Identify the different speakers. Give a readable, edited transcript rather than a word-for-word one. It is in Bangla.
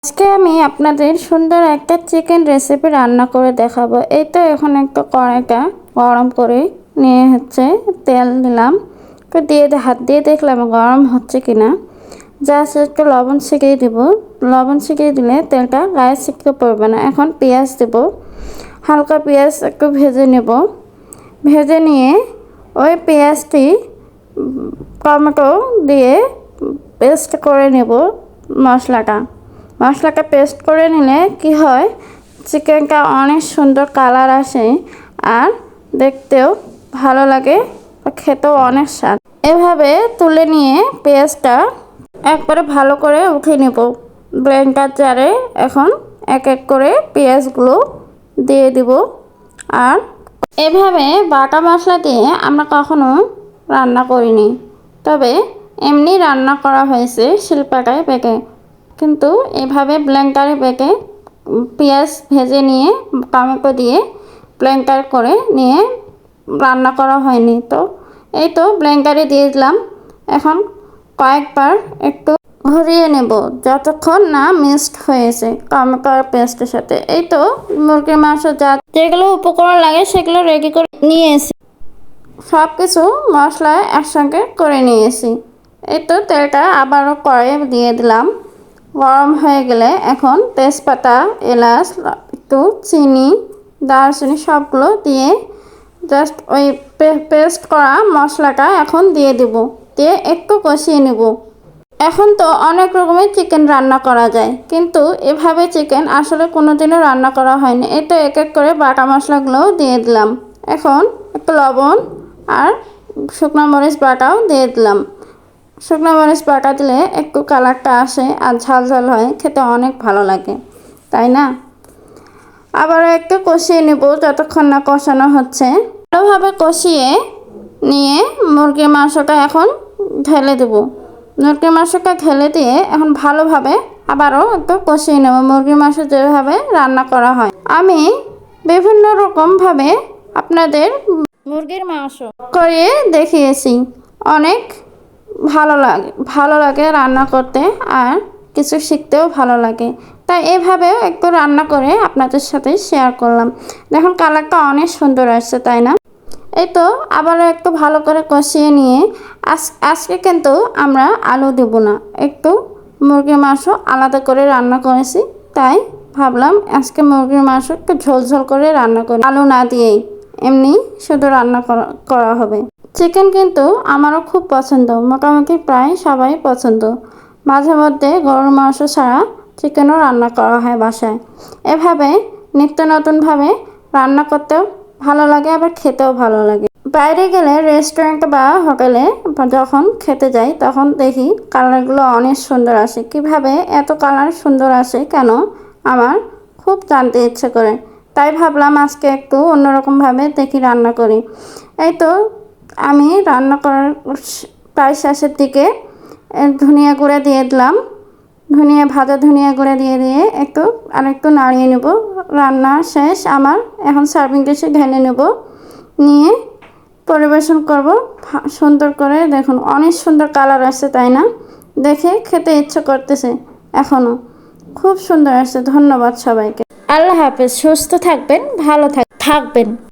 Speaker 1: আজকে আমি আপনাদের সুন্দর একটা চিকেন রেসিপি রান্না করে দেখাবো। এই তো এখন একটা কড়াইটা গরম করে নিয়ে তেল দিলাম, তো হাত দিয়ে দেখলাম গরম হচ্ছে কিনা। জাস্ট একটু লবণ ছিটিয়ে দিব। লবণ ছিটিয়ে দিলে তেলটা গায়ে ছিটকে পড়বে না। এখন পেঁয়াজ দেব, হালকা পেঁয়াজ একটু ভেজে নেব। ভেজে নিয়ে ওই পেঁয়াজটি টমেটো দিয়ে পেস্ট করে নেব। মশলাটা পেস্ট করে নিলে কি হয়, চিকেনটা অনেক সুন্দর কালার আসে আর দেখতেও ভালো লাগে, খেতেও অনেক স্বাদ। এভাবে তুলে নিয়ে পেঁয়াজটা একবারে ভালো করে উঠে নেব ব্লেন্ডার জারে। এখন এক এক করে পেঁয়াজগুলো দিয়ে দিব। আর এভাবে বাটা মশলা দিয়ে আমরা কখনো রান্না করিনি, তবে এমনি রান্না করা হয়েছে শিলপাটায় বেটে, কিন্তু এভাবে ব্লেন্ডারে বেটে পেঁয়াজ ভেজে নিয়ে টমেটো দিয়ে ব্লেন্ডার করে নিয়ে রান্না করা হয়নি। তো এই তো ব্লেন্ডারে দিয়ে দিলাম। এখন কয়েকবার একটু ঘুরিয়ে নেব যতক্ষণ না মিক্সড হয়েছে টমেটোর পেস্টের সাথে। এই তো মুরগির মাংস যেগুলো উপকরণ লাগে সেগুলো রেডি করে নিয়ে এসে সব কিছু মশলা একসঙ্গে করে নিয়েছি। এই তো তেলটা আবারও কড়াইয়ে দিয়ে দিলাম। গরম হয়ে গেলে এখন তেজপাতা, এলাচ, একটু চিনি, দারচিনি সবগুলো দিয়ে জাস্ট ওই পেস্ট করা মশলাটা এখন দিয়ে দেব। দিয়ে একটু কষিয়ে নেব। এখন তো অনেক রকমের চিকেন রান্না করা যায়, কিন্তু এভাবে চিকেন আসলে কোনোদিনও রান্না করা হয়নি। এই তো এক এক করে বাটা মশলাগুলোও দিয়ে দিলাম। এখন একটু লবণ আর শুকনো মরিচ বাটাও দিয়ে দিলাম। শুকনো মরিচ বাটা দিলে একটু কালারটা আসে আর ঝাল ঝাল হয়, খেতে অনেক ভালো লাগে, তাই না? আবারও একটু কষিয়ে নেব যতক্ষণ না কষানো হচ্ছে। ভালোভাবে কষিয়ে নিয়ে মুরগির মাংসটা এখন ঢেলে দেব। মুরগির মাংসটা ঢেলে দিয়ে এখন ভালোভাবে আবারও একটু কষিয়ে নেব, মুরগির মাংস যেভাবে রান্না করা হয়। আমি বিভিন্ন রকমভাবে আপনাদের মুরগির মাংস করিয়ে দেখিয়েছি। অনেক ভালো লাগে রান্না করতে, আর কিছু শিখতেও ভালো লাগে। তাই এভাবেও একটু রান্না করে আপনাদের সাথে শেয়ার করলাম। দেখুন কালারটা অনেক সুন্দর আসছে, তাই না? এই তো আবারও একটু ভালো করে কষিয়ে নিয়ে আজকে কিন্তু আমরা আলু দেব না, একটু মুরগির মাংস আলাদা করে রান্না করেছি। তাই ভাবলাম আজকে মুরগির মাংস একটু ঝোল করে রান্না করি, আলু না দিয়েই এমনি শুধু রান্না করা হবে। চিকেন কিন্তু আমারও খুব পছন্দ, মোটামুটি প্রায় সবাই পছন্দ। মাঝে মধ্যে গরুর মাংস ছাড়া চিকেনও রান্না করা হয় বাসায়। এভাবে নিত্য নতুনভাবে রান্না করতেও ভালো লাগে, আবার খেতেও ভালো লাগে। বাইরে গেলে রেস্টুরেন্ট বা হোটেলে যখন খেতে যাই তখন দেখি কালারগুলো অনেক সুন্দর আসে। কিভাবে এত কালার সুন্দর আসে কেন, আমার খুব জানতে ইচ্ছে করে। তাই ভাবলাম আজকে একটু অন্যরকমভাবে দেখি রান্না করি। এই তো আমি রান্না করার প্রায় শেষের দিকে ধনিয়া গুঁড়া দিয়ে দিলাম। ভাজা ধনিয়া গুঁড়া দিয়ে একটু নাড়িয়ে নেব। রান্না শেষ আমার। এখন সার্ভিং ডিশে ঢেলে নেব, নিয়ে পরিবেশন করব সুন্দর করে। দেখুন অনেক সুন্দর কালার আসছে, তাই না? দেখে খেতে ইচ্ছে করতেছে এখনও। খুব সুন্দর আসছে। ধন্যবাদ সবাইকে। আল্লাহ হাফেজ। সুস্থ থাকবেন, ভালো থাকবেন।